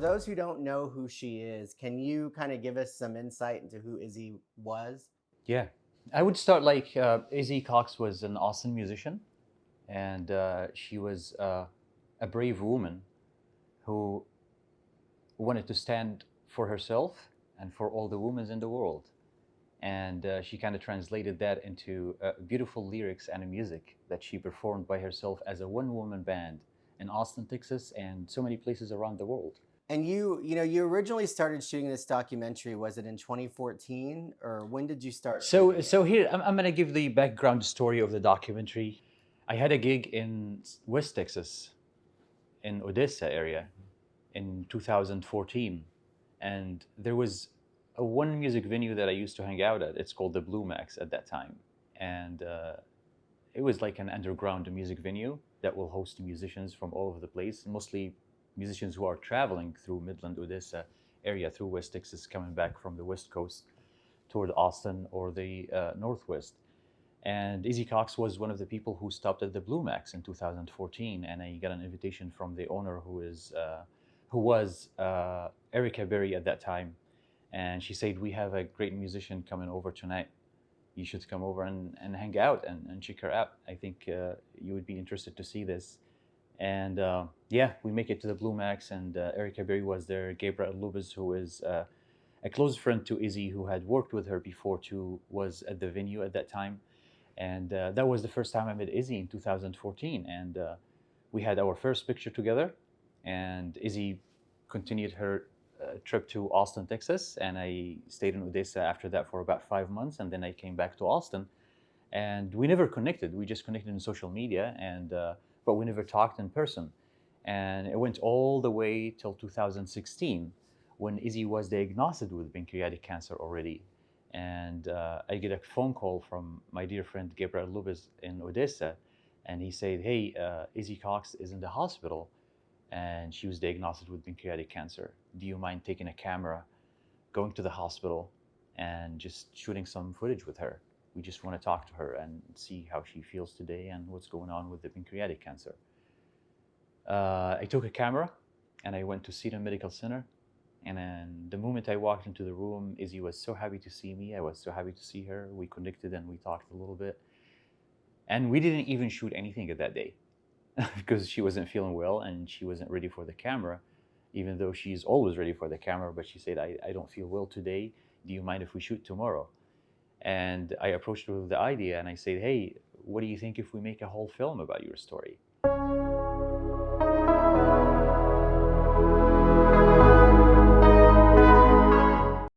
those who don't know who she is, can you kind of give us some insight into who Izzy was? Yeah, I would start like Izzy Cox was an awesome musician, and she was a brave woman who wanted to stand for herself and for all the women in the world. And she kind of translated that into beautiful lyrics and music that she performed by herself as a one-woman band in Austin, Texas, and so many places around the world. And you originally started shooting this documentary. Was it in 2014, or when did you start So, shooting it? so here I'm going to give the background story of the documentary. I had a gig in West Texas, in Odessa area, in 2014, and there was a one music venue that I used to hang out at. It's called the Blue Max at that time, and it was like an underground music venue that will host musicians from all over the place, mostly musicians who are traveling through Midland, Odessa area, through West Texas, coming back from the West Coast toward Austin or the Northwest. And Izzy Cox was one of the people who stopped at the Blue Max in 2014, and I got an invitation from the owner, who was Erica Berry at that time, and she said, "We have a great musician coming over tonight. You should come over and hang out and check her out. I think you would be interested to see this." And yeah, we make it to the Blue Max, and Erica Berry was there. Gabriel Lubez, who is a close friend to Izzy, who had worked with her before too, was at the venue at that time. And that was the first time I met Izzy in 2014. And we had our first picture together. And Izzy continued her trip to Austin, Texas. And I stayed in Odessa after that for about 5 months. And then I came back to Austin. And we never connected. We just connected in social media. But we never talked in person. And it went all the way till 2016 when Izzy was diagnosed with pancreatic cancer already. And I get a phone call from my dear friend Gabriel Lubez in Odessa, and he said, "Hey, Izzy Cox is in the hospital, and she was diagnosed with pancreatic cancer. Do you mind taking a camera, going to the hospital, and just shooting some footage with her? We just want to talk to her and see how she feels today and what's going on with the pancreatic cancer." I took a camera, and I went to Seton Medical Center. And then the moment I walked into the room, Izzy was so happy to see me. I was so happy to see her. We connected and we talked a little bit. And we didn't even shoot anything at that day because she wasn't feeling well and she wasn't ready for the camera, even though she's always ready for the camera. But she said, I don't feel well today. Do you mind if we shoot tomorrow? And I approached her with the idea and I said, "Hey, what do you think if we make a whole film about your story?"